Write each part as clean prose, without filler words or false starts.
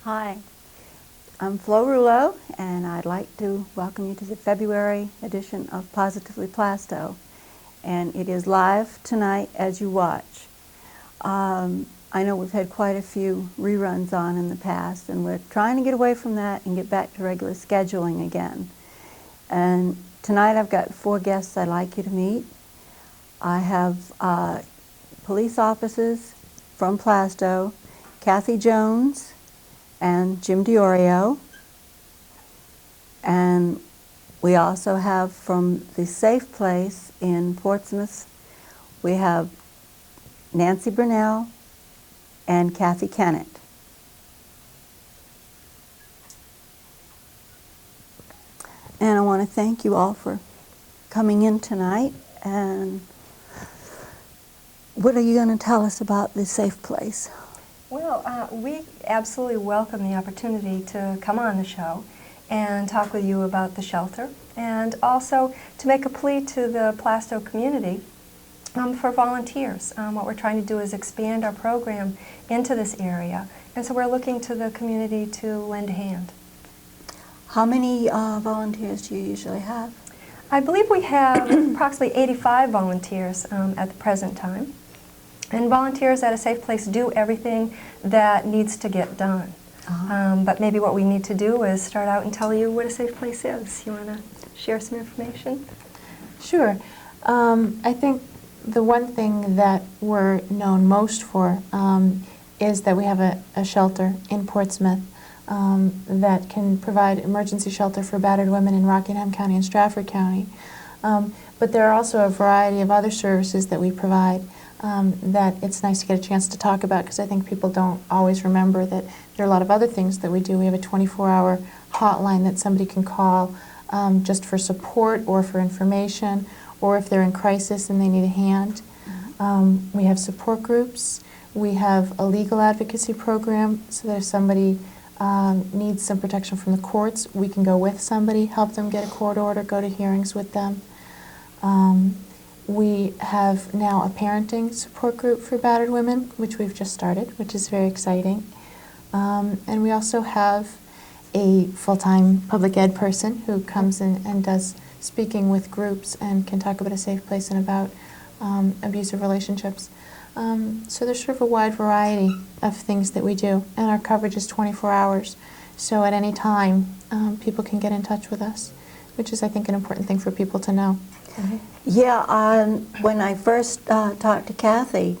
Hi, I'm Flo Rouleau, and I'd like to welcome you to the February edition of Positively Plaistow. And it is live tonight as you watch. I know we've had quite a few reruns on in the past, and we're trying to get away from that and get back to regular scheduling again. And tonight I've got 4 guests I'd like you to meet. I have police officers from Plaistow, Kathy Jones and Jim DiOrio. And we also have from the Safe Place in Portsmouth, we have Nancy Brunell and Kathy Kennett. And I want to thank you all for coming in tonight. And what are you going to tell us about the Safe Place? Well, we absolutely welcome the opportunity to come on the show and talk with you about the shelter, and also to make a plea to the Plaistow community for volunteers. What we're trying to do is expand our program into this area, and so we're looking to the community to lend a hand. How many volunteers do you usually have? I believe we have approximately 85 volunteers at the present time. And volunteers at a Safe Place do everything that needs to get done. But maybe what we need to do is start out and tell you what a Safe Place is. You want to share some information? Sure. I think the one thing that we're known most for is that we have a shelter in Portsmouth that can provide emergency shelter for battered women in Rockingham County and Stratford County. But there are also a variety of other services that we provide that it's nice to get a chance to talk about, because I think people don't always remember that there are a lot of other things that we do. We have a 24-hour hotline that somebody can call just for support or for information, or if they're in crisis and they need a hand. We have support groups. We have a legal advocacy program, so that if somebody needs some protection from the courts, we can go with somebody, help them get a court order, go to hearings with them. We have now a parenting support group for battered women, which we've just started, which is very exciting. And we also have a full-time public ed person who comes in and does speaking with groups and can talk about a safe place and about abusive relationships. So there's sort of a wide variety of things that we do, and our coverage is 24 hours. So at any time, people can get in touch with us, which is, I think, an important thing for people to know. Mm-hmm. Yeah, when I first talked to Kathy,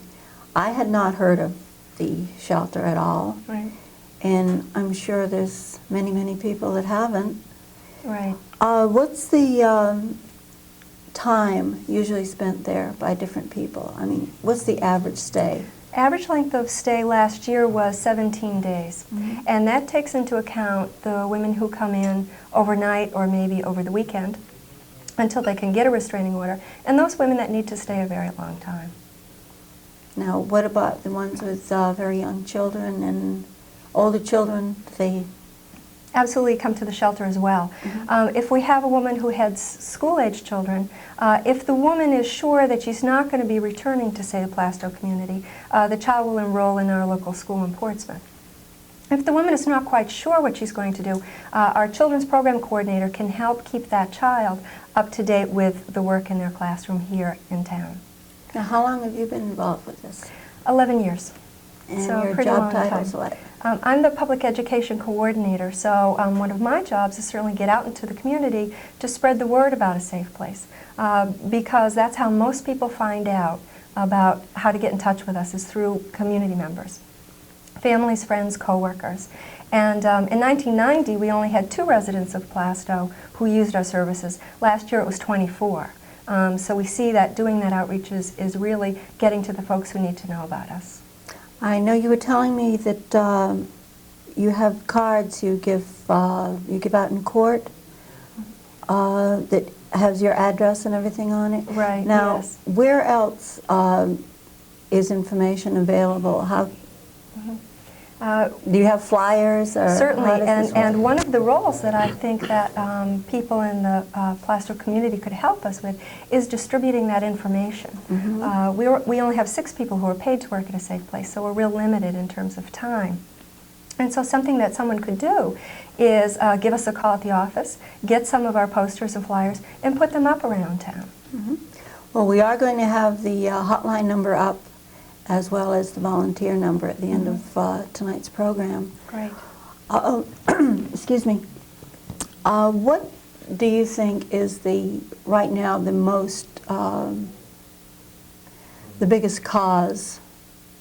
I had not heard of the shelter at all. Right. And I'm sure there's many, many people that haven't. Right. What's the time usually spent there by different people? I mean, what's the average stay? Average length of stay last year was 17 days. Mm-hmm. And that takes into account the women who come in overnight or maybe over the weekend until they can get a restraining order, and those women that need to stay a very long time. Now, what about the ones with very young children and older children? They absolutely come to the shelter as well. Mm-hmm. If we have a woman who has school-age children, if the woman is sure that she's not going to be returning to, say, the Plaistow community, the child will enroll in our local school in Portsmouth. If the woman is not quite sure what she's going to do, our children's program coordinator can help keep that child up to date with the work in their classroom here in town. Now, how long have you been involved with this? 11 years. And So your pretty job long title's time. what? I'm the public education coordinator, so one of my jobs is certainly get out into the community to spread the word about a safe place, because that's how most people find out about how to get in touch with us, is through community members, families, friends, co-workers. And in 1990, we only had 2 residents of Plaistow who used our services. Last year it was 24. So we see that doing that outreach is really getting to the folks who need to know about us. I know you were telling me that you have cards you give out in court that has your address and everything on it. Right. Now, yes. where else is information available? How do you have flyers? Or certainly, how does this work? and one of the roles that I think that people in the Plaistow community could help us with is distributing that information. Mm-hmm. We only have 6 people who are paid to work at a safe place, so we're real limited in terms of time. And so something that someone could do is give us a call at the office, get some of our posters and flyers, and put them up around town. Well, we are going to have the hotline number up as well as the volunteer number at the end of tonight's program. Great. Excuse me. What do you think is right now the biggest cause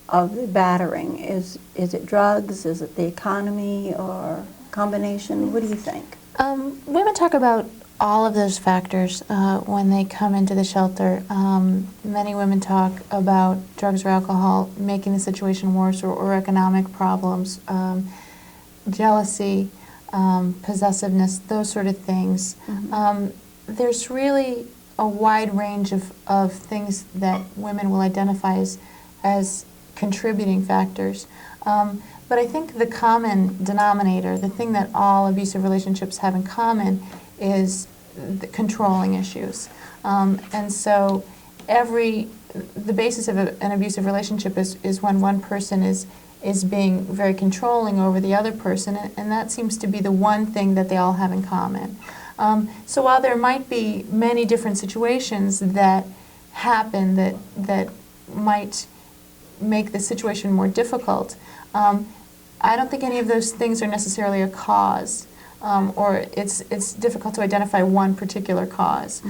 of the battering? Is it drugs? Is it the economy, or combination? What do you think? Women talk about all of those factors when they come into the shelter. Many women talk about drugs or alcohol making the situation worse, or economic problems, jealousy, possessiveness, those sort of things. There's really a wide range of things that women will identify as contributing factors. But I think the common denominator, the thing that all abusive relationships have in common, is the controlling issues. And so the basis of an abusive relationship is when one person is being very controlling over the other person, and that seems to be the one thing that they all have in common. So while there might be many different situations that happen that might make the situation more difficult, I don't think any of those things are necessarily a cause, or it's difficult to identify one particular cause.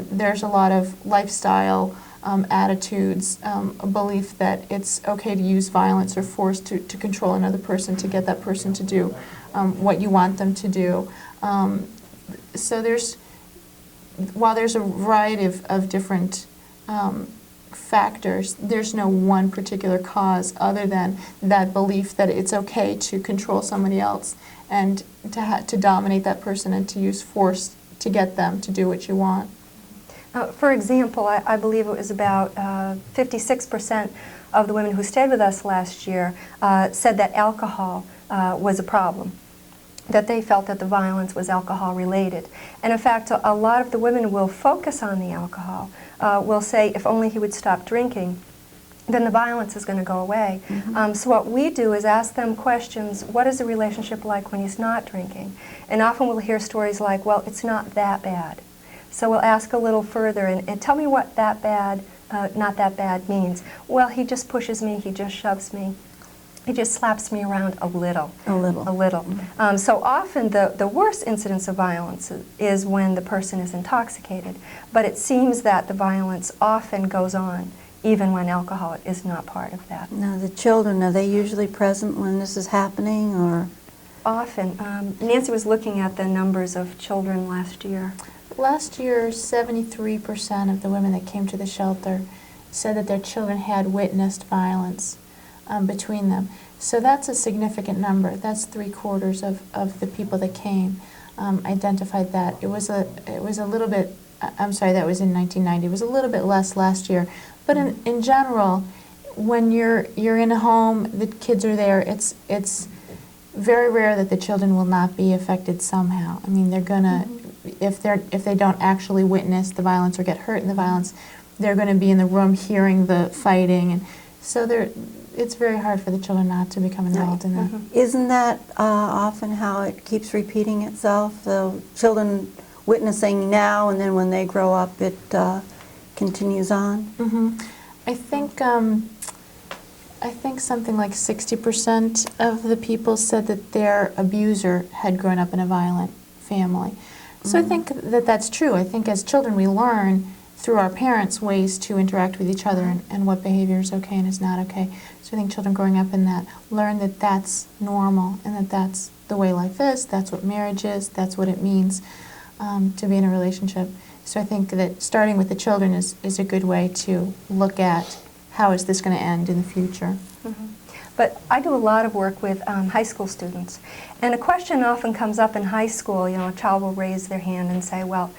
There's a lot of lifestyle attitudes, a belief that it's okay to use violence or force to control another person, to get that person to do what you want them to do. So while there's a variety of different factors, there's no one particular cause other than that belief that it's okay to control somebody else and to dominate that person and to use force to get them to do what you want. For example, I believe it was about 56% of the women who stayed with us last year said that alcohol was a problem, that they felt that the violence was alcohol related. And in fact, a lot of the women will focus on the alcohol, will say if only he would stop drinking, then the violence is going to go away. So what we do is ask them questions: what is the relationship like when he's not drinking? And often we'll hear stories like, well, it's not that bad. So we'll ask a little further and tell me what that bad, not that bad means. Well, he just pushes me, he just shoves me, he just slaps me around a little. A little. A little. So often the worst incidence of violence is when the person is intoxicated. But it seems that the violence often goes on even when alcohol is not part of that. Now, the children, are they usually present when this is happening, or? Often. Nancy was looking at the numbers of children last year. Last year, 73% of the women that came to the shelter said that their children had witnessed violence between them. So that's a significant number. That's 3/4 of the people that came identified that. It was a little bit, I'm sorry, that was in 1990. It was a little bit less last year. But in general, when you're in a home, the kids are there, it's very rare that the children will not be affected somehow. I mean, they're gonna, if they don't actually witness the violence or get hurt in the violence, they're going to be in the room hearing the fighting, and so it's very hard for the children not to become involved in that. Isn't that often how it keeps repeating itself? The children witnessing now, and then when they grow up, it continues on? I think something like 60% of the people said that their abuser had grown up in a violent family. So I think that that's true. I think as children we learn through our parents ways to interact with each other and what behavior is okay and is not okay. So I think children growing up in that learn that that's normal and that that's the way life is, that's what marriage is, that's what it means to be in a relationship. So I think that starting with the children is a good way to look at how is this going to end in the future. But I do a lot of work with high school students. And a question often comes up in high school, a child will raise their hand and say, well,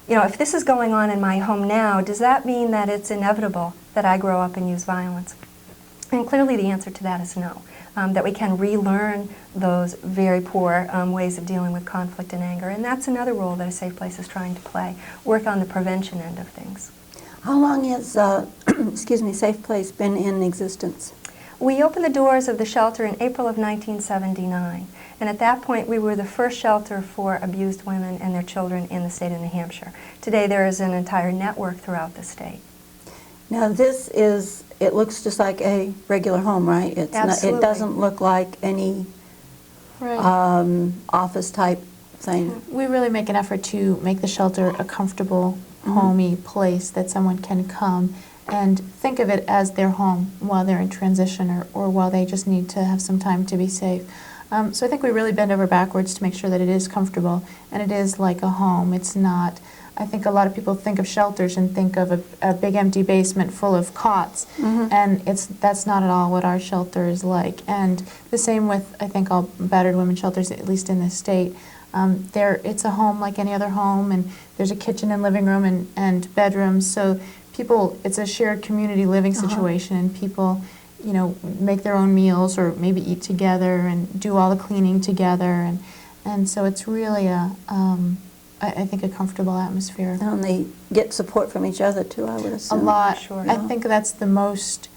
if this is going on in my home now, does that mean that it's inevitable that I grow up and use violence? And clearly the answer to that is no. That we can relearn those very poor ways of dealing with conflict and anger. And that's another role that a safe place is trying to play, work on the prevention end of things. How long has, Safe Place been in existence? We opened the doors of the shelter in April of 1979, and at that point we were the first shelter for abused women and their children in the state of New Hampshire. Today there is an entire network throughout the state. Now this is, it looks just like a regular home, right? It's Absolutely. Not, it doesn't look like any Right. office type thing. We really make an effort to make the shelter a comfortable, homey place that someone can come and think of it as their home while they're in transition or while they just need to have some time to be safe. So I think we really bend over backwards to make sure that it is comfortable and it is like a home. It's not, I think a lot of people think of shelters and think of a big empty basement full of cots, and that's not at all what our shelter is like. And the same with, I think, all battered women shelters, at least in this state. It's a home like any other home, and there's a kitchen and living room and bedrooms, so people, it's a shared community living situation, and people, you know, make their own meals or maybe eat together and do all the cleaning together, and so it's really I think a comfortable atmosphere. And they get support from each other too, I would A assume. lot. Sure. I think that's the most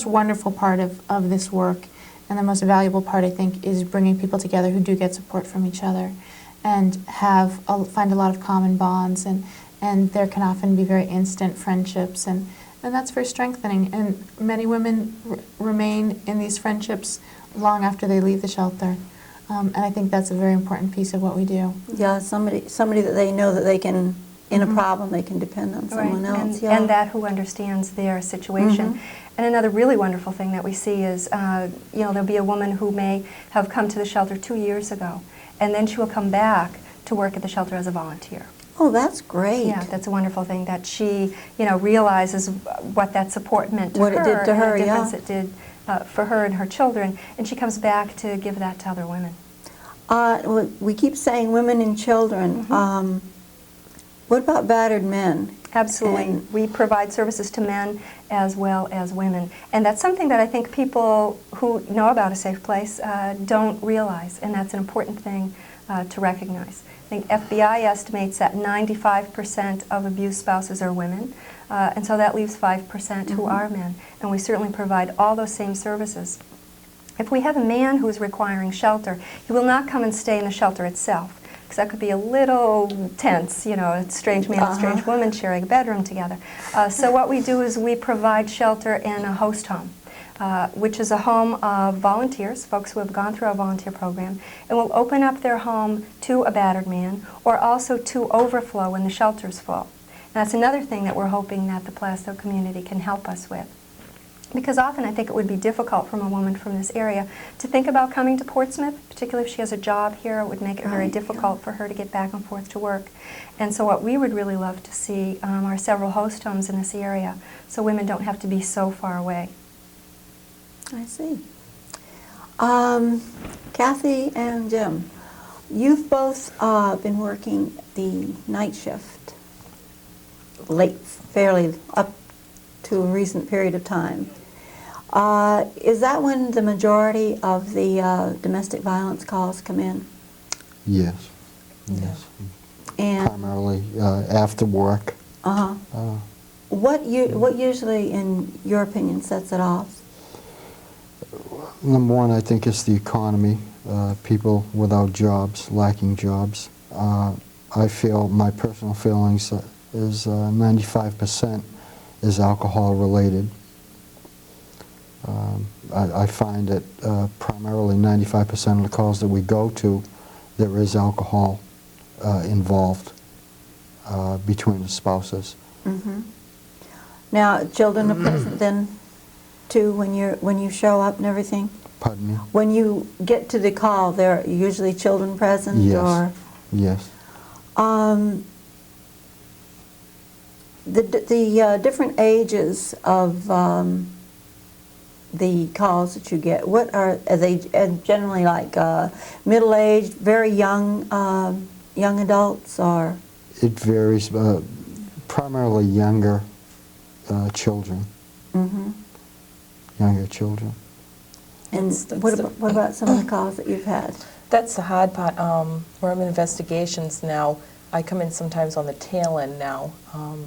wonderful part of this work, and the most valuable part, I think, is bringing people together who do get support from each other and find a lot of common bonds, and there can often be very instant friendships, and that's very strengthening. And many women remain in these friendships long after they leave the shelter. And I think that's a very important piece of what we do. Yeah, somebody that they know that they can, in a problem, they can depend on someone Right. else. And that who understands their situation. And another really wonderful thing that we see is, you know, there'll be a woman who may have come to the shelter 2 years ago, and then she will come back to work at the shelter as a volunteer. Oh, that's great. Yeah, that's a wonderful thing, that she, you know, realizes what that support meant to What her, it did to her, and the difference yeah. it did for her and her children, and she comes back to give that to other women. Well, we keep saying women and children. What about battered men? Absolutely. And we provide services to men as well as women. And that's something that I think people who know about A Safe Place don't realize, and that's an important thing to recognize. I think FBI estimates that 95% of abused spouses are women, and so that leaves 5% who are men. And we certainly provide all those same services. If we have a man who is requiring shelter, he will not come and stay in the shelter itself, because that could be a little tense, you know, a strange man and a strange woman sharing a bedroom together. So what we do is we provide shelter in a host home, which is a home of volunteers, folks who have gone through our volunteer program, and will open up their home to a battered man, or also to overflow when the shelter's full. And that's another thing that we're hoping that the Plaistow community can help us with. Because often I think it would be difficult from a woman from this area to think about coming to Portsmouth, particularly if she has a job here. It would make it very difficult for her to get back and forth to work. And so what we would really love to see are several host homes in this area, so women don't have to be so far away. I see. Kathy and Jim, you've both been working the night shift late, fairly up to a recent period of time. Is that when the majority of the domestic violence calls come in? Yes. Yes. And Primarily after work. what usually, in your opinion, sets it off? Number one, I think, is the economy. People without jobs, lacking jobs. I feel, my personal feelings is 95% is alcohol related. I find that primarily 95% of the calls that we go to, there is alcohol involved between the spouses. Now, children are present then, too, when you show up and everything? Pardon me? When you get to the call, there are usually children present? Yes. Or Yes. the different ages of the calls that you get, what are they generally like middle-aged, very young adults, or? It varies, primarily younger children. Younger children. And what about some of the calls that you've had? That's the hard part. We're in investigations now. I come in sometimes on the tail end now.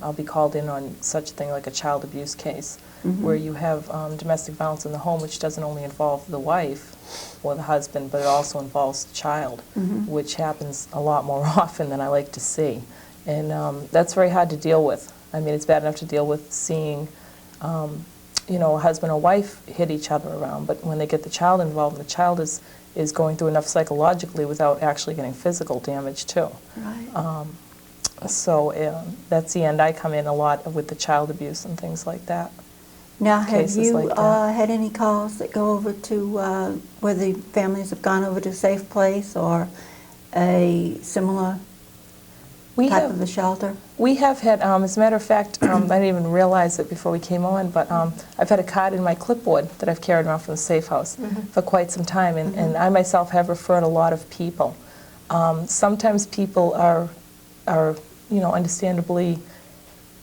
I'll be called in on such a thing like a child abuse case, where you have domestic violence in the home, which doesn't only involve the wife or the husband, but it also involves the child, which happens a lot more often than I like to see. And that's very hard to deal with. I mean, it's bad enough to deal with seeing, you know, a husband or wife hit each other around, but when they get the child involved, and the child is going through enough psychologically without actually getting physical damage too. Right. So that's the end. I come in a lot with the child abuse and things like that. Now, have Cases you like that. had any calls that go over to where the families have gone over to Safe Place or a similar type of a shelter? We have had, as a matter of fact, I didn't even realize it before we came on, but I've had a card in my clipboard that I've carried around from the Safe House for quite some time, and I myself have referred a lot of people. Sometimes people are, you know, understandably,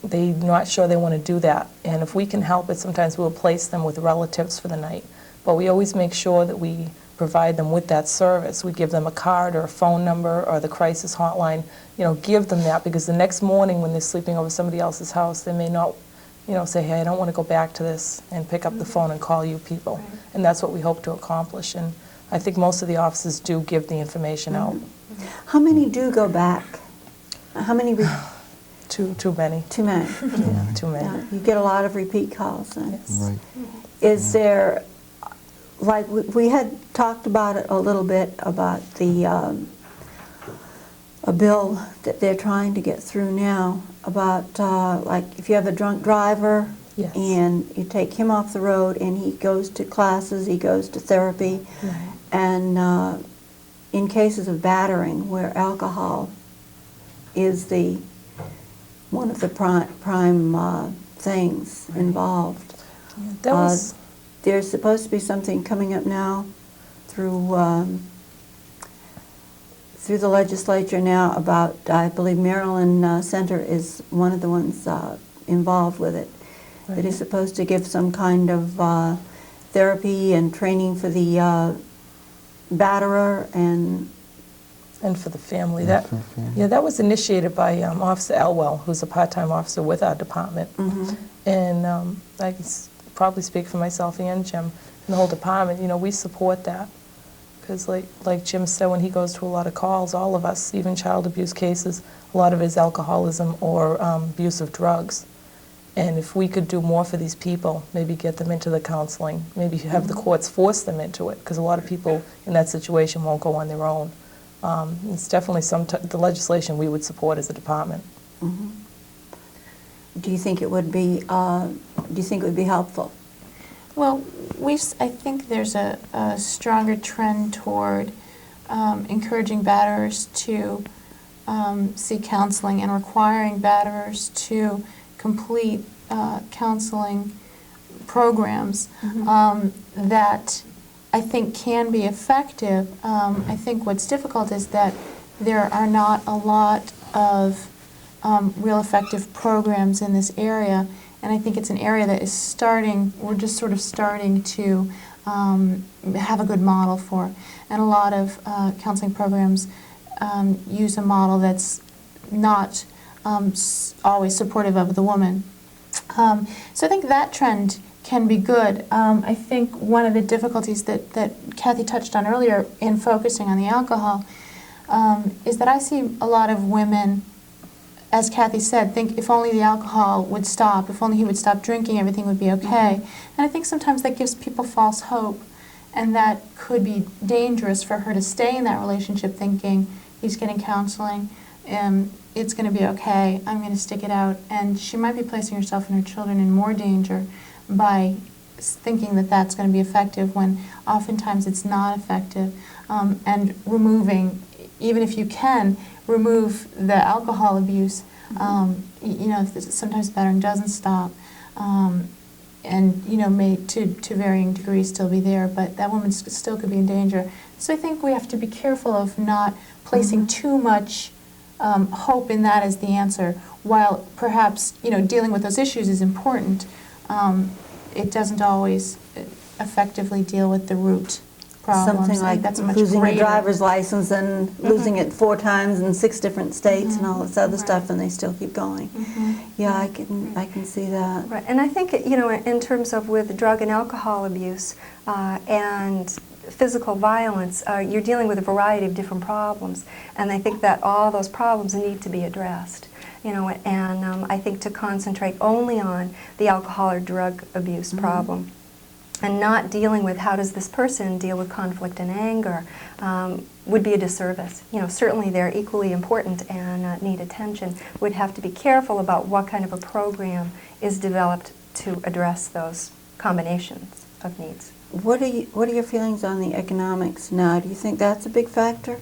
they're not sure they want to do that, and if we can help it, sometimes we'll place them with relatives for the night. But we always make sure that we provide them with that service. We give them a card or a phone number or the crisis hotline, you know, give them that, because the next morning when they're sleeping over somebody else's house, they may not, you know, say, hey, I don't want to go back to this, and pick up the phone and call you people. Right. And that's what we hope to accomplish. And I think most of the offices do give the information out. How many do go back? How many? Too many. Too many. Yeah, too many. Yeah, you get a lot of repeat calls then. Yes. Right. Is there, like, we had talked about it a little bit about the, a bill that they're trying to get through now about, like, if you have a drunk driver Yes. and you take him off the road and he goes to classes, he goes to therapy, Right. and in cases of battering where alcohol is the one of the prime things involved. Yeah, that was, There's supposed to be something coming up now through through the legislature now about, I believe Maryland Center is one of the ones involved with it, that is supposed to give some kind of therapy and training for the batterer and for the family. Yeah, That, for the family. yeah, that was initiated by Officer Elwell, who's a part-time officer with our department. And I can probably speak for myself and Jim and the whole department. You know, we support that. Because like Jim said, when he goes to a lot of calls, all of us, even child abuse cases, a lot of it is alcoholism or abuse of drugs. And if we could do more for these people, maybe get them into the counseling, maybe have the courts force them into it, because a lot of people in that situation won't go on their own. It's definitely the legislation we would support as a department. do you think it would be helpful? Well, I think there's a stronger trend toward encouraging batterers to seek counseling and requiring batterers to complete counseling programs that I think can be effective. I think what's difficult is that there are not a lot of real effective programs in this area, and I think it's an area that is we're just sort of starting to have a good model for. And a lot of counseling programs use a model that's not always supportive of the woman. So I think that trend can be good. I think one of the difficulties that Kathy touched on earlier in focusing on the alcohol is that I see a lot of women, as Kathy said, think if only the alcohol would stop, if only he would stop drinking, everything would be okay. And I think sometimes that gives people false hope, and that could be dangerous for her to stay in that relationship thinking he's getting counseling, it's going to be okay, I'm going to stick it out. And she might be placing herself and her children in more danger by thinking that that's going to be effective when oftentimes it's not effective. And removing, even if you can, remove the alcohol abuse, you know, sometimes battering doesn't stop, and, you know, may to varying degrees still be there, but that woman still could be in danger. So I think we have to be careful of not placing too much hope in that as the answer, while perhaps, you know, dealing with those issues is important. It doesn't always effectively deal with the root. problems. Something I think like that's a much losing your greater- driver's license and losing it 4 times in 6 different states and all this other Right. stuff, and they still keep going. Yeah, I can see that. Right, and I think, you know, in terms of with drug and alcohol abuse and physical violence, you're dealing with a variety of different problems, and I think that all those problems need to be addressed. You know, and I think to concentrate only on the alcohol or drug abuse problem and not dealing with how does this person deal with conflict and anger would be a disservice. You know, certainly they're equally important and need attention. We'd have to be careful about what kind of a program is developed to address those combinations of needs. What are your feelings on the economics now? Do you think that's a big factor?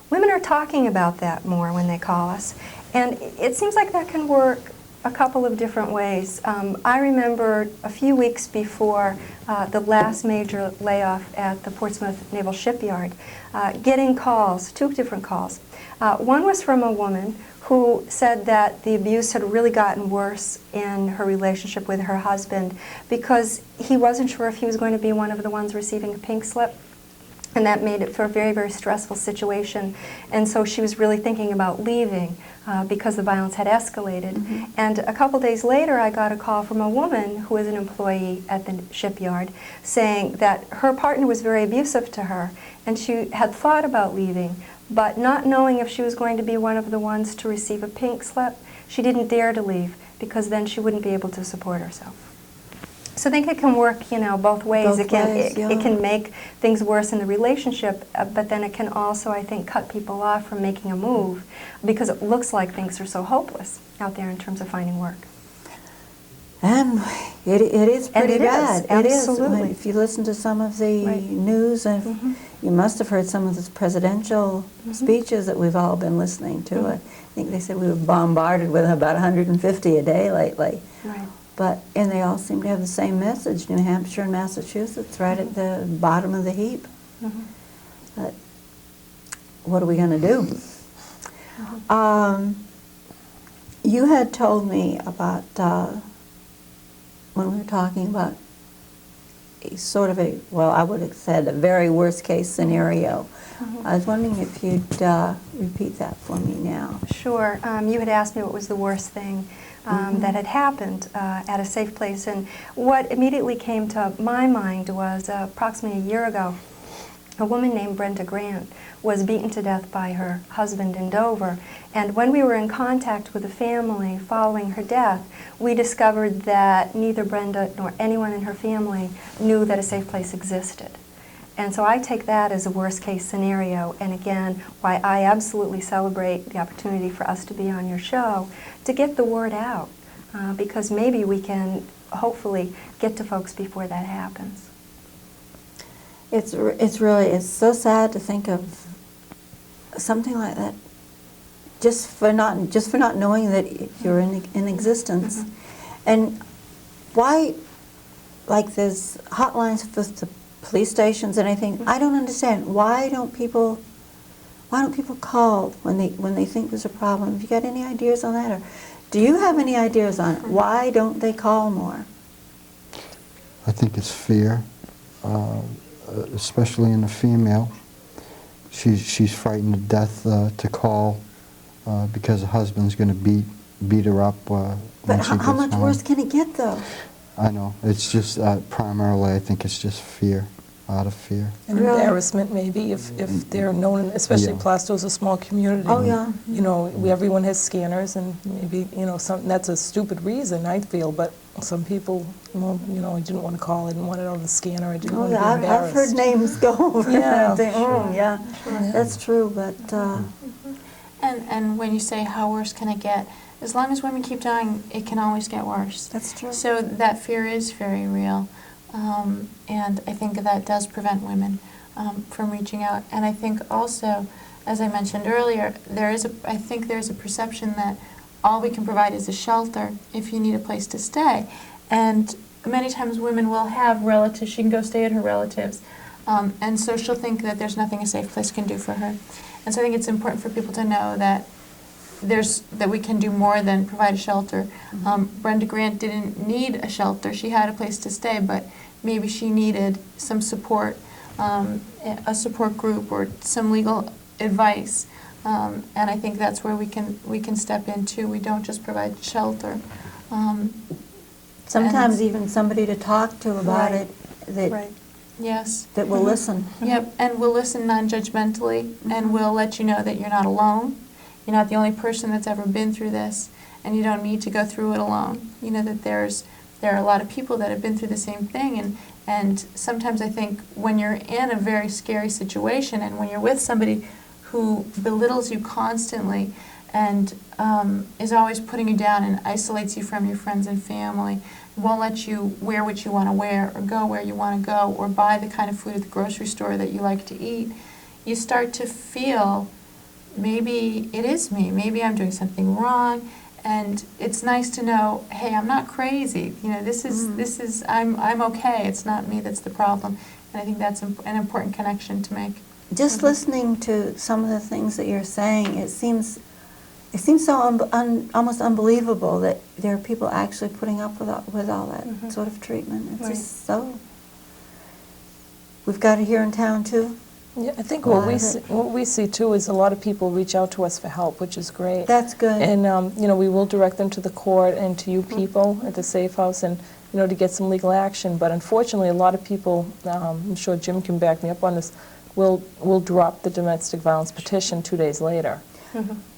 Women are talking about that more when they call us, and it seems like that can work a couple of different ways. I remember a few weeks before the last major layoff at the Portsmouth Naval Shipyard, getting calls, 2 different calls. One was from a woman who said that the abuse had really gotten worse in her relationship with her husband because he wasn't sure if he was going to be one of the ones receiving a pink slip. And that made it for a very, very stressful situation. And so she was really thinking about leaving because the violence had escalated. And a couple days later, I got a call from a woman who was an employee at the shipyard saying that her partner was very abusive to her, and she had thought about leaving, but not knowing if she was going to be one of the ones to receive a pink slip, she didn't dare to leave because then she wouldn't be able to support herself. So I think it can work, you know, both ways. Both it can ways, yeah. it can make things worse in the relationship, but then it can also, I think, cut people off from making a move because it looks like things are so hopeless out there in terms of finding work. And it is pretty bad. It is. Absolutely. If you listen to some of the Right. news, you must have heard some of the presidential speeches that we've all been listening to. I think they said we were bombarded with about 150 a day lately. Right. And they all seem to have the same message, New Hampshire and Massachusetts, right at the bottom of the heap. But what are we going to do? You had told me about, when we were talking about a sort of I would have said a very worst case scenario. I was wondering if you'd repeat that for me now. Sure. You had asked me what was the worst thing that had happened at a safe place, and what immediately came to my mind was approximately a year ago, a woman named Brenda Grant was beaten to death by her husband in Dover, and when we were in contact with the family following her death, we discovered that neither Brenda nor anyone in her family knew that a safe place existed. And so I take that as a worst case scenario, and again, why I absolutely celebrate the opportunity for us to be on your show, to get the word out, because maybe we can hopefully get to folks before that happens. It's so sad to think of something like that, just for not knowing that you're in existence. And why, like there's hotlines for the police stations and anything. I don't understand. Why don't people call when they think there's a problem? Have you got any ideas on that, or do you have any ideas on it? Why don't they call more? I think it's fear, especially in the female. She's frightened to death to call because her husband's going to beat her up when But she how gets much home. worse can it get, though? I know. It's just primarily, I think it's just fear, out of fear. And Really? embarrassment, maybe, if they're known, especially Yeah. Plaistow's a small community. Oh, yeah. You know, everyone has scanners, and maybe, you know, that's a stupid reason, I feel, but some people, well, you know, I didn't want to call, I didn't want it on the scanner, I didn't Oh, want to yeah, be I've heard embarrassed. names go over. Yeah. And I think, yeah, that's true, but And when you say how worse can it get, as long as women keep dying, it can always get worse. that's true. So that fear is very real, and I think that does prevent women from reaching out. And I think also, as I mentioned earlier, I think there's a perception that all we can provide is a shelter if you need a place to stay. And many times women will have relatives, she can go stay at her relatives, and so she'll think that there's nothing a safe place can do for her. And so I think it's important for people to know that we can do more than provide a shelter. Brenda Grant didn't need a shelter. She had a place to stay, but maybe she needed some support a support group or some legal advice. And I think that's where we can step in too. We don't just provide shelter. Sometimes and- even somebody to talk to about Right. it that, Right. Yes. that will listen. Yep, and we'll listen non-judgmentally, and Mhm. we'll let you know that you're not alone. You're not the only person that's ever been through this, and you don't need to go through it alone. You know that there are a lot of people that have been through the same thing, and sometimes I think when you're in a very scary situation and when you're with somebody who belittles you constantly and is always putting you down and isolates you from your friends and family, won't let you wear what you want to wear or go where you want to go or buy the kind of food at the grocery store that you like to eat, you start to feel maybe it is me, maybe I'm doing something wrong, and it's nice to know, hey, I'm not crazy. You know, this is I'm okay. It's not me that's the problem, and I think that's an important connection to make. Just listening to some of the things that you're saying, it seems so almost unbelievable that there are people actually putting up with all that sort of treatment. It's Right. just so. We've got it here in town too. Yeah, I think A lot what of we see too is a lot of people reach out to us for help, which is great. That's good. And you know, we will direct them to the court and to you people at the Safe House, and you know, to get some legal action. But unfortunately, a lot of people, I'm sure Jim can back me up on this, will drop the domestic violence petition 2 days later.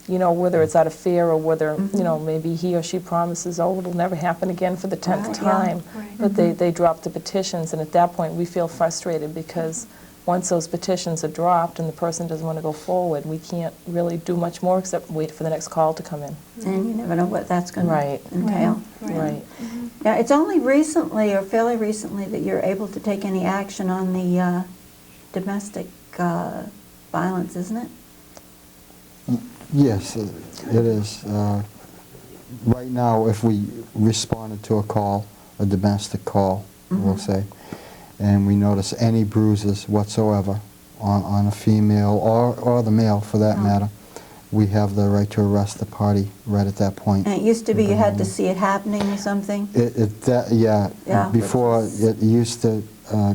You know, whether it's out of fear or whether you know, maybe he or she promises, oh, it'll never happen again for the 10th Right, yeah. time. Right. But they drop the petitions, and at that point, we feel frustrated because once those petitions are dropped and the person doesn't want to go forward, we can't really do much more except wait for the next call to come in. And you never know what that's going Right. to entail. Right. Now, it's only recently, or fairly recently, that you're able to take any action on the domestic violence, isn't it? Yes, it is. Right now, if we responded to a call, a domestic call, we'll say, and we notice any bruises whatsoever on a female or the male for that matter, we have the right to arrest the party right at that point. And it used to be you had to see it happening or something? Yeah, Yeah, before which is- it used to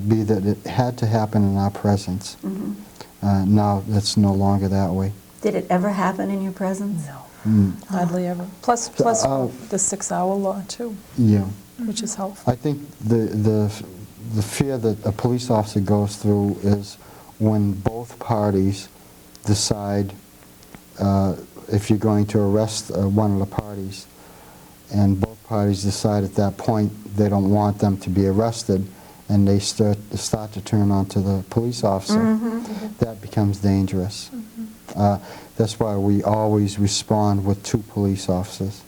be that it had to happen in our presence. Now it's no longer that way. Did it ever happen in your presence? No, hardly ever. Plus the 6-hour law too, Yeah. which is helpful. I think the fear that a police officer goes through is when both parties decide if you're going to arrest one of the parties, and both parties decide at that point they don't want them to be arrested, and they start to turn onto the police officer, that becomes dangerous. That's why we always respond with 2 police officers.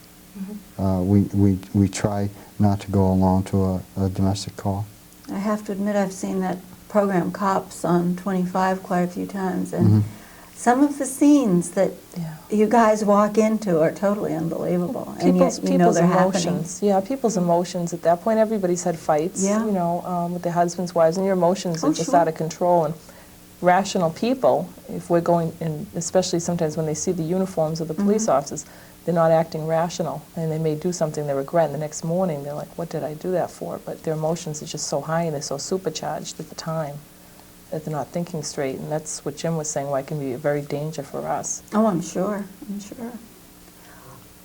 We try not to go alone to a domestic call. I have to admit I've seen that program Cops on 25 quite a few times, and some of the scenes that you guys walk into are totally unbelievable, and yet you know they're emotions. Yeah, people's emotions. At that point, everybody's had fights, Yeah. you know, with their husbands, wives, and your emotions Oh, are just sure. out of control. And rational people, if we're going, and especially sometimes when they see the uniforms of the police officers, they're not acting rational, and they may do something they regret, and the next morning they're like, what did I do that for? But their emotions are just so high and they're so supercharged at the time that they're not thinking straight, and that's what Jim was saying, why it can be a very danger for us. Oh, I'm sure. I'm sure.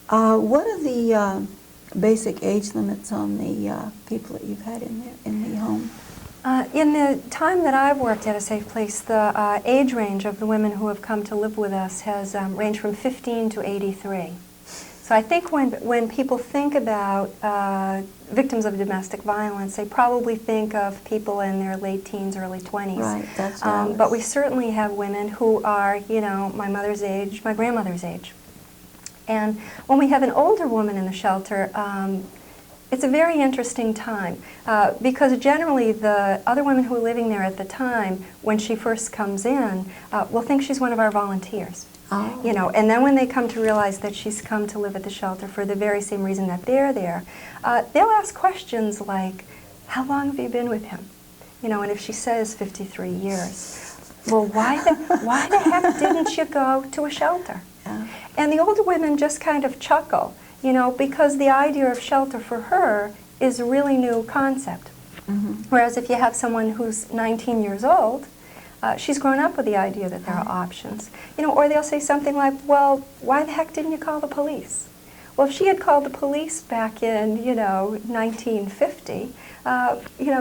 What are the basic age limits on the people that you've had in the home? In the time that I've worked at a safe place, the age range of the women who have come to live with us has ranged from 15 to 83. So I think when people think about victims of domestic violence, they probably think of people in their late teens, early 20s. Right, that's what I was- But we certainly have women who are, you know, my mother's age, my grandmother's age. And when we have an older woman in the shelter, it's a very interesting time because generally the other women who are living there at the time, when she first comes in, will think she's one of our volunteers. Oh. You know, and then when they come to realize that she's come to live at the shelter for the very same reason that they're there, they'll ask questions like, how long have you been with him? You know, and if she says 53 years, well, why the heck didn't you go to a shelter? Yeah. And the older women just kind of chuckle, you know, because the idea of shelter for her is a really new concept. Whereas if you have someone who's 19 years old, she's grown up with the idea that there are options. You know, or they'll say something like, well, why the heck didn't you call the police? Well, if she had called the police back in, 1950,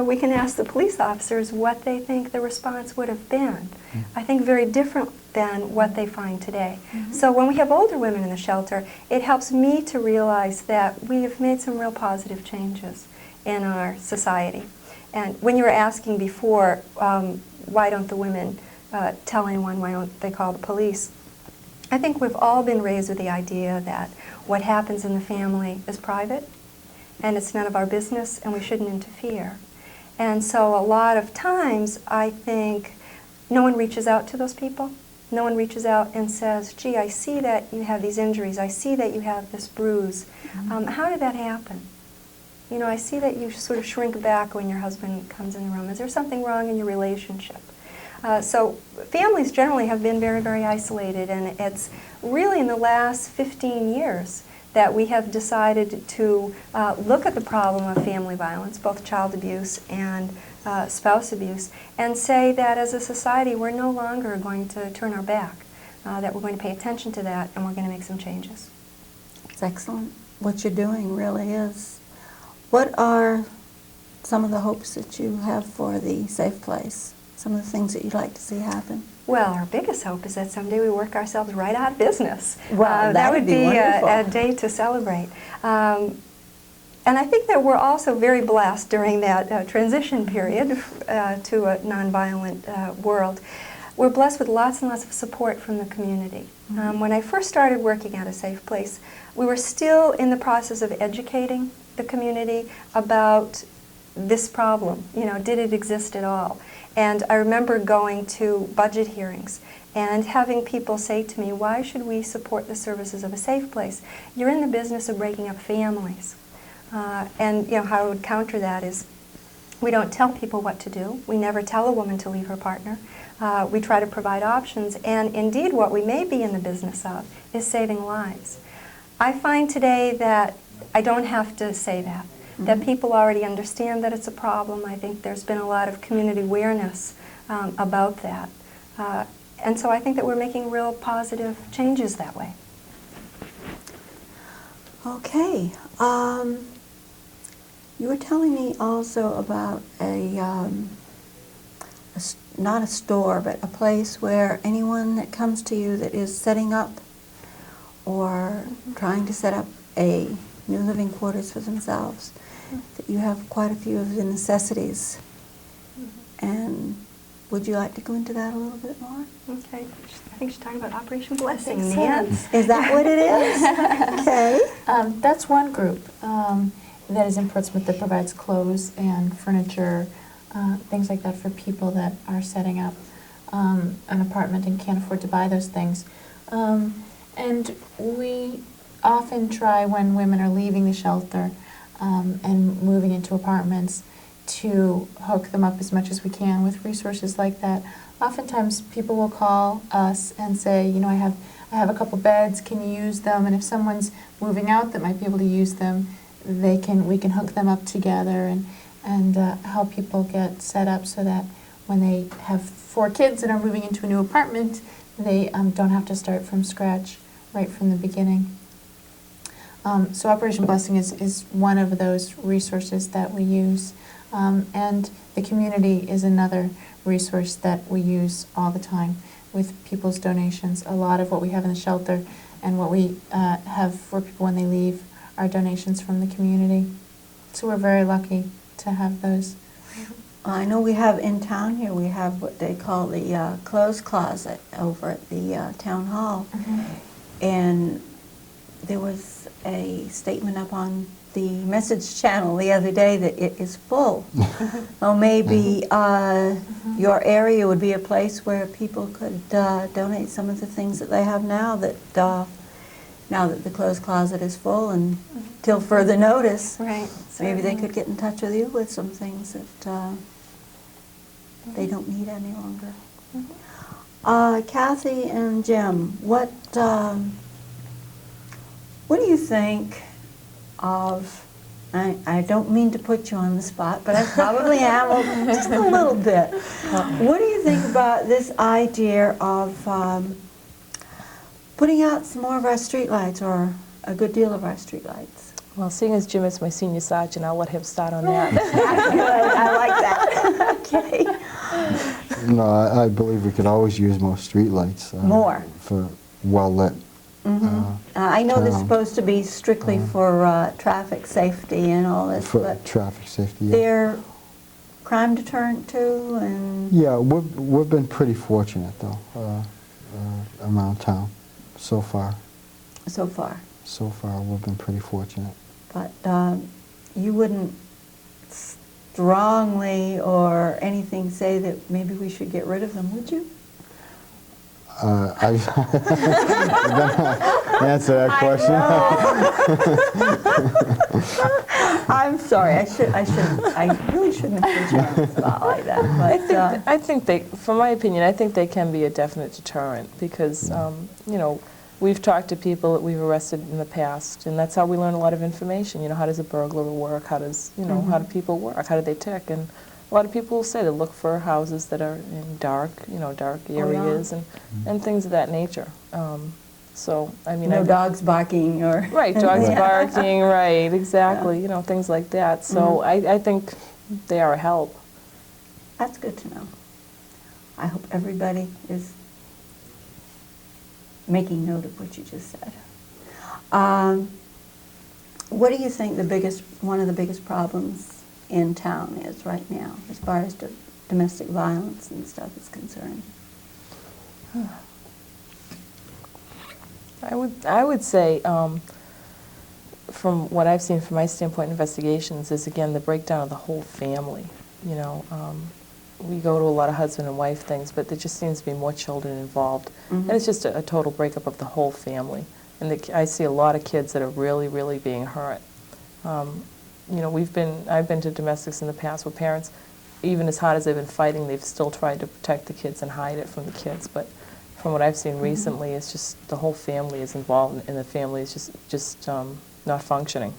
we can ask the police officers what they think the response would have been. I think very different than what they find today. So when we have older women in the shelter, it helps me to realize that we have made some real positive changes in our society. And when you were asking before, why don't the women tell anyone, why don't they call the police? I think we've all been raised with the idea that what happens in the family is private, and it's none of our business, and we shouldn't interfere. And so a lot of times, I think no one reaches out to those people. No one reaches out and says, gee, I see that you have these injuries. I see that you have this bruise. How did that happen? You know, I see that you sort of shrink back when your husband comes in the room. Is there something wrong in your relationship? So families generally have been very, very isolated, and it's really in the last 15 years that we have decided to look at the problem of family violence, both child abuse and spouse abuse, and say that as a society we're no longer going to turn our back, that we're going to pay attention to that, and we're going to make some changes. It's excellent. What you're doing really is. What are some of the hopes that you have for the Safe Place? Some of the things that you'd like to see happen? Well, our biggest hope is that someday we work ourselves right out of business. Well, that would be wonderful. a day to celebrate. And I think that we're also very blessed during that transition period to a nonviolent world. We're blessed with lots and lots of support from the community. When I first started working at a Safe Place, we were still in the process of educating the community about this problem. You know, did it exist at all? And I remember going to budget hearings and having people say to me, why should we support the services of a Safe Place? You're in the business of breaking up families. And how I would counter that is, we don't tell people what to do. We never tell a woman to leave her partner. We try to provide options. And indeed, what we may be in the business of is saving lives. I find today that I don't have to say that. That people already understand that it's a problem. I think there's been a lot of community awareness about that. And so I think that we're making real positive changes that way. Okay. You were telling me also about not a store, but a place where anyone that comes to you that is setting up or trying to set up a new living quarters for themselves, that you have quite a few of the necessities. And would you like to go into that a little bit more? Okay. I think she's talking about Operation Blessing. Is that what it is? Okay. That's one group that is in Portsmouth that provides clothes and furniture, things like that for people that are setting up an apartment and can't afford to buy those things. And we often try, when women are leaving the shelter and moving into apartments, to hook them up as much as we can with resources like that. Oftentimes people will call us and say, I have a couple beds, can you use them? And if someone's moving out that might be able to use them, we can hook them up together and help people get set up so that when they have 4 kids and are moving into a new apartment, they don't have to start from scratch right from the beginning. So Operation Blessing is one of those resources that we use. And the community is another resource that we use all the time with people's donations. A lot of what we have in the shelter and what we have for people when they leave are donations from the community. So we're very lucky to have those. I know we have in town here, we have what they call the clothes closet over at the town hall. And there was a statement up on the message channel the other day that it is full. Well, maybe your area would be a place where people could donate some of the things that they have now that the clothes closet is full, and till further notice, Right. maybe they could get in touch with you with some things that they don't need any longer. Kathy and Jim, what do you think of I don't mean to put you on the spot, but I probably am just a little bit. What do you think about this idea of putting out some more of our streetlights, or a good deal of our streetlights? Well, seeing as Jim is my senior sergeant, I'll let him start on that. I like that. Okay. No, I believe we could always use more streetlights. More. For well-lit. I know this is town. supposed to be strictly for traffic safety and all this, For but traffic safety, yeah. they're crime deterrent too, and Yeah, we've been pretty fortunate, though, around town, so far. so far. So far, we've been pretty fortunate. But you wouldn't strongly or anything say that maybe we should get rid of them, would you? I answer that question. I'm sorry. I really shouldn't have put you on the spot like that. But I think they, from my opinion, I think they can be a definite deterrent because, you know, we've talked to people that we've arrested in the past, and that's how we learn a lot of information. You know, how does a burglar work? How does, you know, how do people work? How do they tick? And a lot of people will say they look for houses that are in dark, you know, dark areas and things of that nature. So, I mean, no dogs barking or... Right, dogs barking, right, exactly, you know, things like that. So I think they are a help. That's good to know. I hope everybody is making note of what you just said. What do you think one of the biggest problems in town is right now, as far as domestic violence and stuff is concerned? I would say, from what I've seen from my standpoint, investigations is again the breakdown of the whole family. You know, we go to a lot of husband and wife things, but there just seems to be more children involved, and it's just a total breakup of the whole family. And I see a lot of kids that are really, really being hurt. You know, I've been to domestics in the past where parents, even as hard as they've been fighting, they've still tried to protect the kids and hide it from the kids. But from what I've seen recently, it's just the whole family is involved, and the family is just not functioning.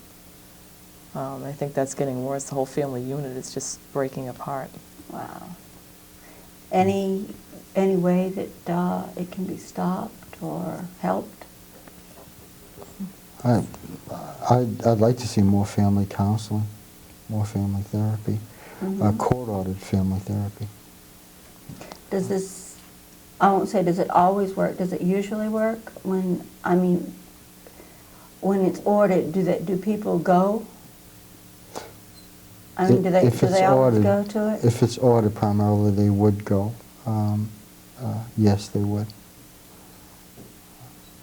I think that's getting worse. The whole family unit is just breaking apart. Wow. Any way that it can be stopped or helped? I'd like to see more family counseling, more family therapy, court-ordered family therapy. Does this, I won't say does it always work, does it usually work? When it's ordered, do people go? I mean, do they always go to it? If it's ordered primarily, they would go. Yes, they would.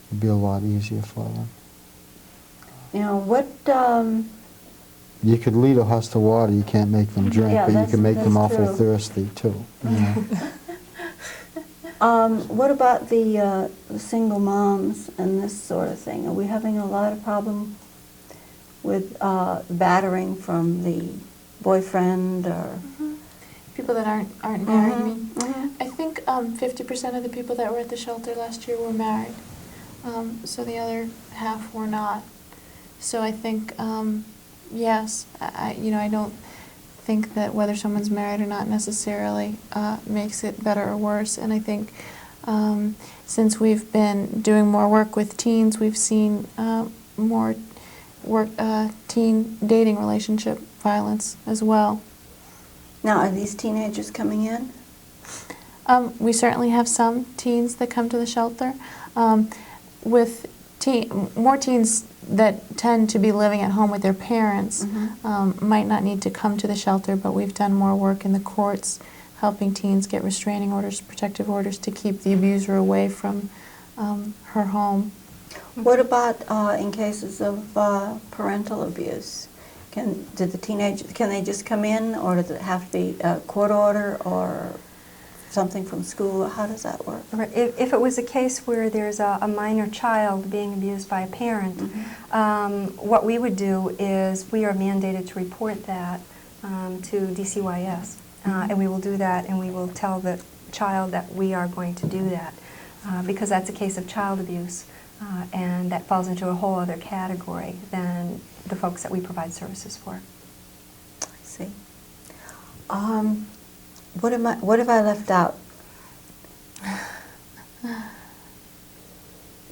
It'd be a lot easier for them. You know, what... You could lead a horse to water, you can't make them drink, Yeah, but you can make them that's awful true. thirsty, too. You know. What about the single moms and this sort of thing? Are we having a lot of problem with battering from the boyfriend or... People that aren't married, you mean? I think 50% of the people that were at the shelter last year were married, so the other half were not. So I think, yes, I don't think that whether someone's married or not necessarily makes it better or worse. And I think since we've been doing more work with teens, we've seen more teen dating relationship violence as well. Now, are these teenagers coming in? We certainly have some teens that come to the shelter. With more teens that tend to be living at home with their parents might not need to come to the shelter, but we've done more work in the courts helping teens get restraining orders, protective orders to keep the abuser away from her home. What about in cases of parental abuse? Can they just come in, or does it have to be a court order or something from school? How does that work? If it was a case where there's a minor child being abused by a parent, what we would do is we are mandated to report that to DCYS, and we will do that, and we will tell the child that we are going to do that, because that's a case of child abuse. and that falls into a whole other category than the folks that we provide services for. I see. What have I left out?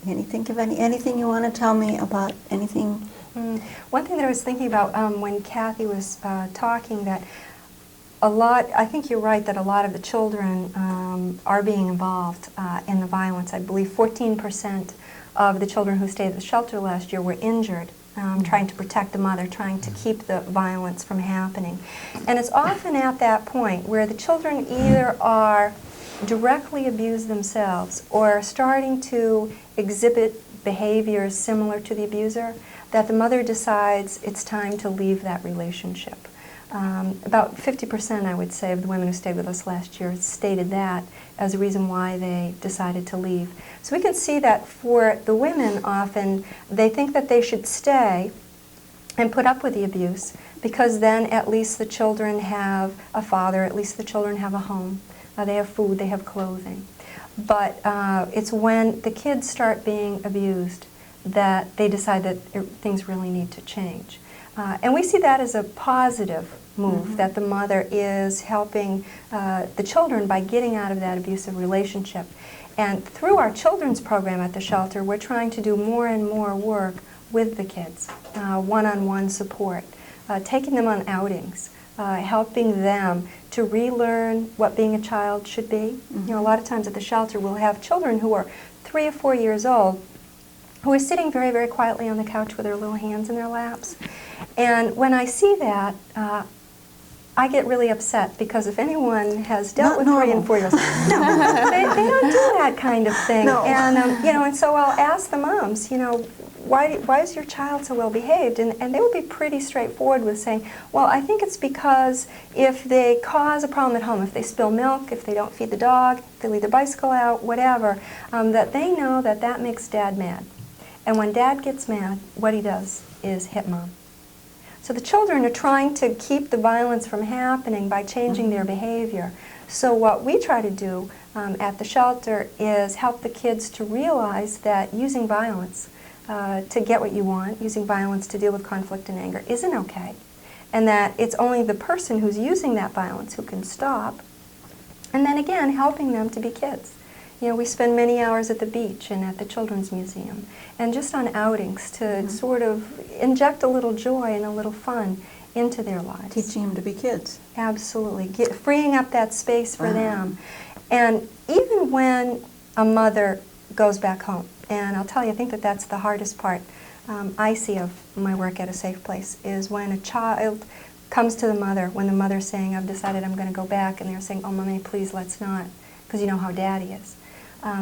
Can you think of anything you want to tell me about anything? One thing that I was thinking about when Kathy was talking, that I think you're right that a lot of the children are being involved in the violence. I believe 14% of the children who stayed at the shelter last year were injured, trying to protect the mother, trying to keep the violence from happening. And it's often at that point where the children either are directly abused themselves or are starting to exhibit behaviors similar to the abuser, that the mother decides it's time to leave that relationship. About 50%, I would say, of the women who stayed with us last year stated that as a reason why they decided to leave. So we can see that for the women, often they think that they should stay and put up with the abuse because then at least the children have a father, at least the children have a home, they have food, they have clothing. But it's when the kids start being abused that they decide that things really need to change. And we see that as a positive move, that the mother is helping the children by getting out of that abusive relationship. And through our children's program at the shelter, we're trying to do more and more work with the kids, one-on-one support, taking them on outings, helping them to relearn what being a child should be. You know, a lot of times at the shelter we'll have children who are 3 or 4 years old who are sitting very, very quietly on the couch with their little hands in their laps. And when I see that, I get really upset because if anyone has dealt with 3 and 4 years old, they don't do that kind of thing. No. And you know, and so I'll ask the moms, you know, why is your child so well behaved? And they will be pretty straightforward with saying, well, I think it's because if they cause a problem at home, if they spill milk, if they don't feed the dog, if they leave their bicycle out, whatever, that they know that that makes Dad mad. And when Dad gets mad, what he does is hit Mom. So the children are trying to keep the violence from happening by changing their behavior. So what we try to do at the shelter is help the kids to realize that using violence to get what you want, using violence to deal with conflict and anger isn't okay. And that it's only the person who's using that violence who can stop. And then again, helping them to be kids. You know, we spend many hours at the beach and at the Children's Museum, and just on outings to sort of inject a little joy and a little fun into their lives. Teaching them to be kids. Absolutely. Freeing up that space for them. And even when a mother goes back home, and I'll tell you, I think that that's the hardest part I see of my work at a safe place, is when a child comes to the mother, when the mother's saying, I've decided I'm going to go back, and they're saying, oh, Mommy, please, let's not, because you know how Daddy is.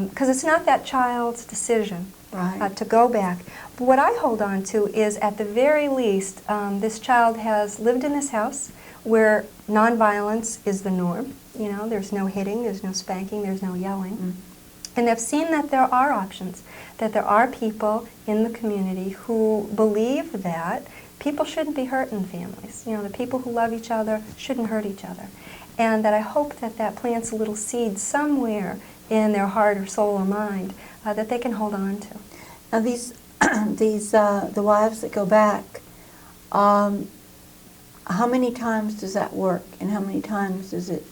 Because it's not that child's decision to go back. But what I hold on to is, at the very least, this child has lived in this house where nonviolence is the norm. You know, there's no hitting, there's no spanking, there's no yelling. And they've seen that there are options, that there are people in the community who believe that people shouldn't be hurt in families. You know, the people who love each other shouldn't hurt each other. And that I hope that that plants a little seed somewhere in their heart or soul or mind that they can hold on to. Now the wives that go back, how many times does that work, and how many times does it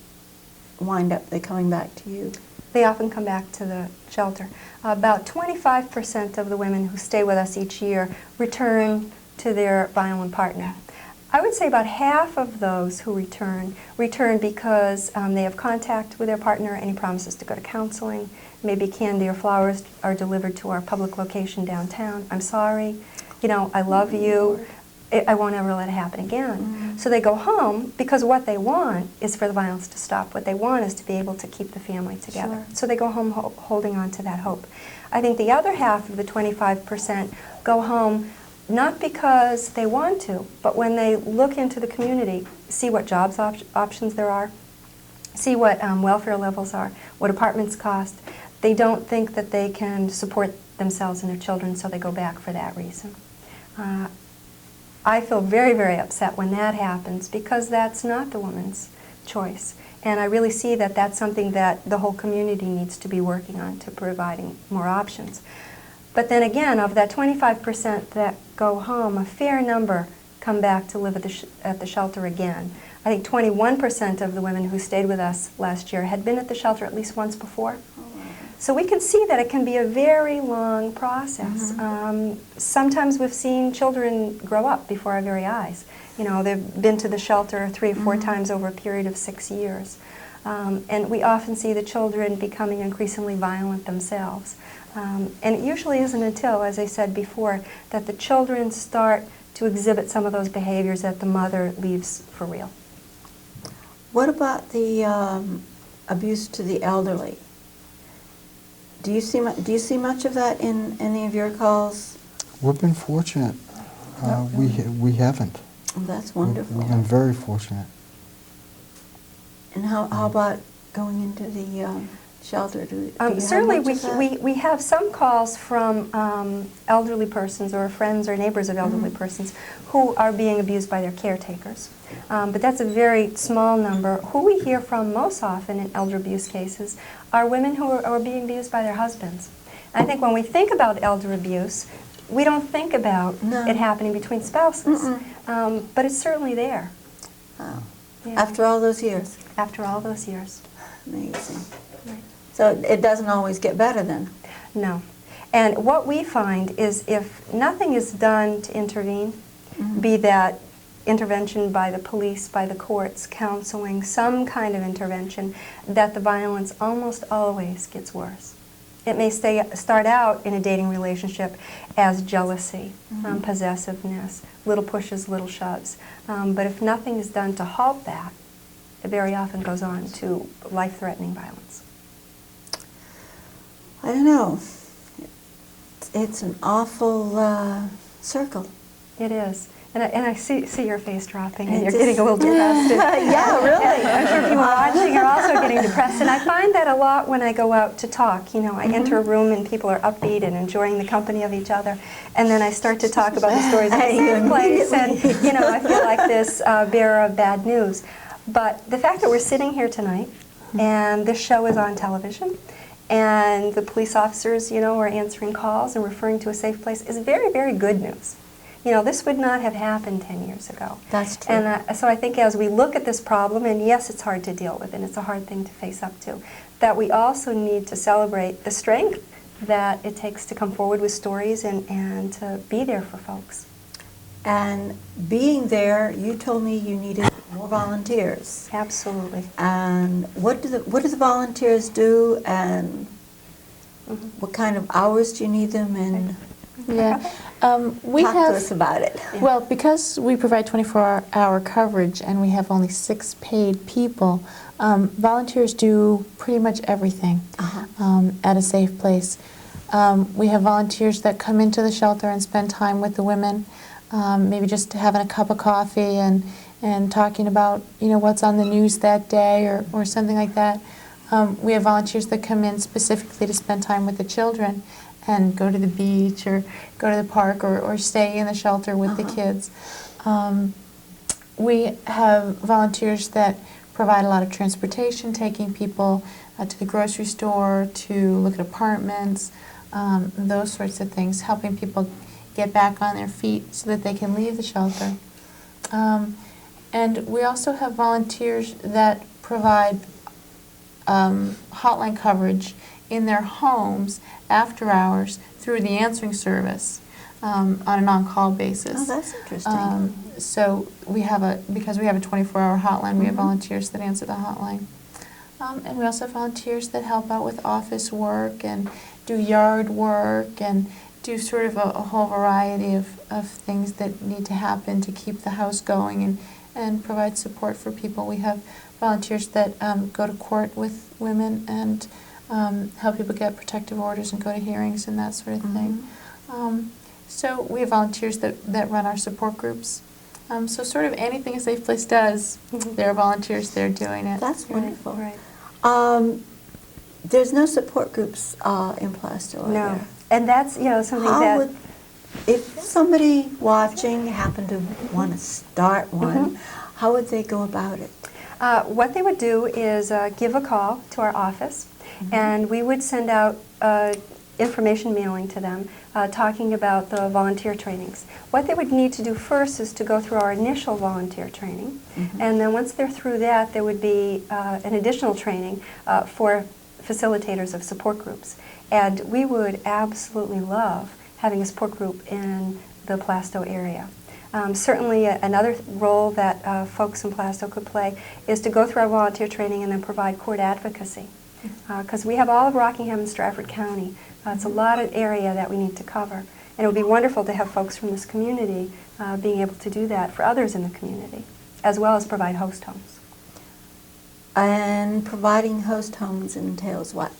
wind up they coming back to you? They often come back to the shelter. About 25% of the women who stay with us each year return to their violent partner. I would say about half of those who return because they have contact with their partner and he promises to go to counseling. Maybe candy or flowers are delivered to our public location downtown. I'm sorry, you know, I love you. I won't ever let it happen again. So they go home because what they want is for the violence to stop. What they want is to be able to keep the family together. So they go home holding on to that hope. I think the other half of the 25% go home not because they want to, but when they look into the community, see what jobs options there are, see what welfare levels are, what apartments cost, they don't think that they can support themselves and their children, so they go back for that reason. I feel very, very upset when that happens because that's not the woman's choice. And I really see that that's something that the whole community needs to be working on, to providing more options. But then again, of that 25% that go home, a fair number come back to live at the shelter again. I think 21% of the women who stayed with us last year had been at the shelter at least once before. So we can see that it can be a very long process. Sometimes we've seen children grow up before our very eyes. You know, they've been to the shelter 3 or 4 times over a period of 6 years. And we often see the children becoming increasingly violent themselves. And it usually isn't until, as I said before, that the children start to exhibit some of those behaviors that the mother leaves for real. What about the abuse to the elderly? Do you see much of that in any of your calls? We've been fortunate. We haven't. Oh, that's wonderful. We've been very fortunate. And how about going into the shelter? Do you have Certainly, much of that? we have some calls from elderly persons or friends or neighbors of elderly persons who are being abused by their caretakers. But that's a very small number. Who we hear from most often in elder abuse cases are women who are being abused by their husbands. I think when we think about elder abuse, we don't think about it happening between spouses, but it's certainly there. Wow. Yeah. After all those years? After all those years. Amazing. Right. So it doesn't always get better then? No. And what we find is if nothing is done to intervene, be that intervention by the police, by the courts, counseling, some kind of intervention, that the violence almost always gets worse. It may start out in a dating relationship as jealousy, possessiveness, little pushes, little shoves. But if nothing is done to halt that, it very often goes on to life-threatening violence. I don't know. It's an awful circle. It is. And I see your face dropping, and It you're just- getting a little depressed. Yeah, really. I'm sure people watching are also getting depressed. And I find that a lot when I go out to talk. You know, I enter a room and people are upbeat and enjoying the company of each other. And then I start to talk about the stories of the same place. And, you know, I feel like this bearer of bad news. But the fact that we're sitting here tonight and this show is on television and the police officers, you know, are answering calls and referring to a safe place is very, very good news. You know, this would not have happened 10 years ago. That's true. And so I think as we look at this problem, and yes, it's hard to deal with, and it's a hard thing to face up to, that we also need to celebrate the strength that it takes to come forward with stories and to be there for folks. And being there, you told me you needed more volunteers. Absolutely. And what do the volunteers do, and what kind of hours do you need them in? Yeah. We Talk have, to us about it. well, because we provide 24-hour coverage and we have only 6 paid people, volunteers do pretty much everything at a safe place. We have volunteers that come into the shelter and spend time with the women, maybe just having a cup of coffee and talking about, you know, what's on the news that day or something like that. We have volunteers that come in specifically to spend time with the children and go to the beach or go to the park or stay in the shelter with the kids. We have volunteers that provide a lot of transportation, taking people to the grocery store, to look at apartments, those sorts of things, helping people get back on their feet so that they can leave the shelter. And we also have volunteers that provide hotline coverage in their homes after hours through the answering service on an on-call basis. Oh, that's interesting. So because we have a 24-hour hotline, we have volunteers that answer the hotline. And we also have volunteers that help out with office work and do yard work and do sort of a whole variety of things that need to happen to keep the house going and provide support for people. We have volunteers that go to court with women and help people get protective orders and go to hearings and that sort of thing. So we have volunteers that run our support groups. So sort of anything a safe place does, there are volunteers there doing it. That's wonderful. Right. There's no support groups in Plaistow, are No. there? And that's, you know, something How that... would, if somebody watching happened to want to start one, how would they go about it? What they would do is give a call to our office, and we would send out information mailing to them talking about the volunteer trainings. What they would need to do first is to go through our initial volunteer training, and then once they're through that, there would be an additional training for facilitators of support groups. And we would absolutely love having a support group in the Plaistow area. Certainly another role that folks in Plaistow could play is to go through our volunteer training and then provide court advocacy. Because we have all of Rockingham and Stratford County. It's a lot of area that we need to cover. And it would be wonderful to have folks from this community being able to do that for others in the community, as well as provide host homes. And providing host homes entails what?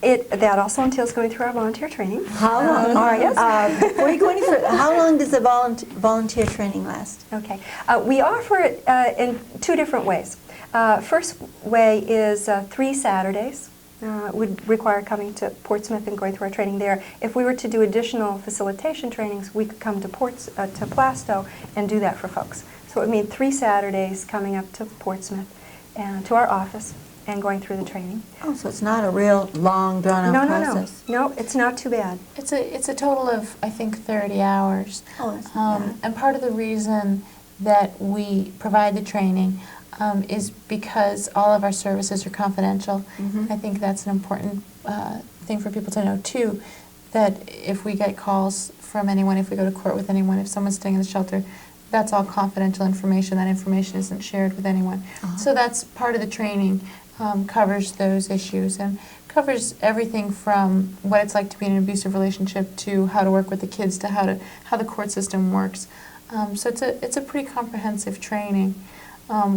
That also entails going through our volunteer training. How long? All right. Yes. Before you go any further, how long does the volunteer training last? Okay. We offer it in two different ways. First way is 3 Saturdays. Would require coming to Portsmouth and going through our training there. If we were to do additional facilitation trainings, we could come to Plaistow and do that for folks. So it would mean 3 Saturdays coming up to Portsmouth and to our office and going through the training. Oh, so it's not a real long, drawn-out process. No, it's not too bad. It's a total of, I think, 30 hours. Oh, that's not bad. And part of the reason that we provide the training is because all of our services are confidential. I think that's an important thing for people to know too, that if we get calls from anyone, if we go to court with anyone, if someone's staying in the shelter, that's all confidential information. That information isn't shared with anyone. So that's part of the training, covers those issues and covers everything from what it's like to be in an abusive relationship to how to work with the kids to how the court system works. So it's a pretty comprehensive training.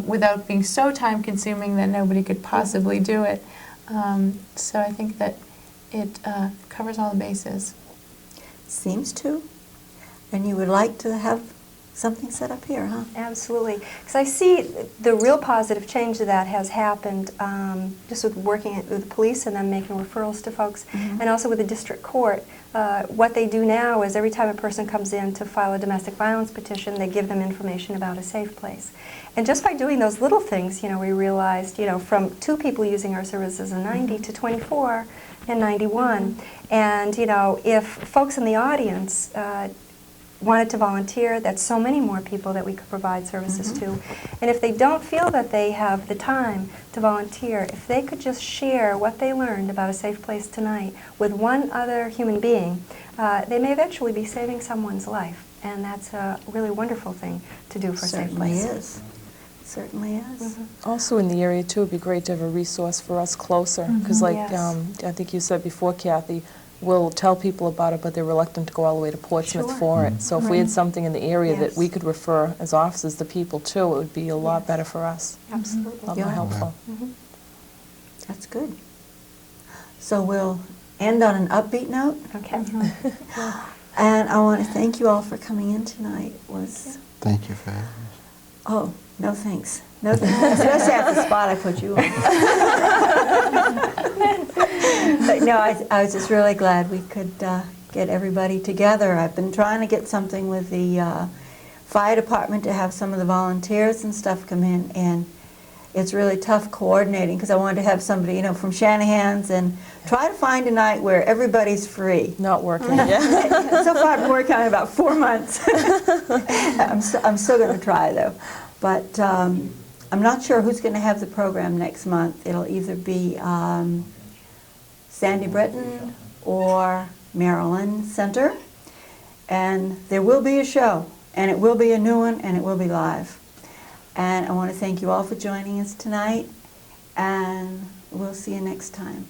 Without being so time-consuming that nobody could possibly do it. So I think that it covers all the bases. Seems to. And you would like to have something set up here, huh? Absolutely. Because I see the real positive change that has happened just with working with the police and then making referrals to folks, and also with the district court. What they do now is every time a person comes in to file a domestic violence petition, they give them information about a safe place. And just by doing those little things, we realized, from 2 people using our services in 90 to 24 in 91. And, if folks in the audience wanted to volunteer, that's so many more people that we could provide services to. And if they don't feel that they have the time to volunteer, if they could just share what they learned about a safe place tonight with one other human being, they may eventually be saving someone's life. And that's a really wonderful thing to do for a safe place. Certainly is. Certainly is. Also in the area too, it'd be great to have a resource for us closer, because Yes. I think you said before, Kathy, we'll tell people about it, but they're reluctant to go all the way to Portsmouth Sure. for it. So if we had something in the area that Yes. we could refer as officers to people too, it would be a lot better for us, Absolutely. a lot more Yeah. helpful. That's good. So we'll end on an upbeat note. Okay. And I want to thank you all for coming in tonight. Thank you for having us. Oh, no thanks. No thanks. Especially at the spot I put you on. But no, I was just really glad we could get everybody together. I've been trying to get something with the fire department to have some of the volunteers and stuff come in, and it's really tough coordinating because I wanted to have somebody, from Shanahan's and try to find a night where everybody's free. Not working, yeah. So far I've been working on it about 4 months. I'm still going to try though. But I'm not sure who's going to have the program next month. It'll either be Sandy Britton or Maryland Center. And there will be a show, and it will be a new one, and it will be live. And I want to thank you all for joining us tonight, and we'll see you next time.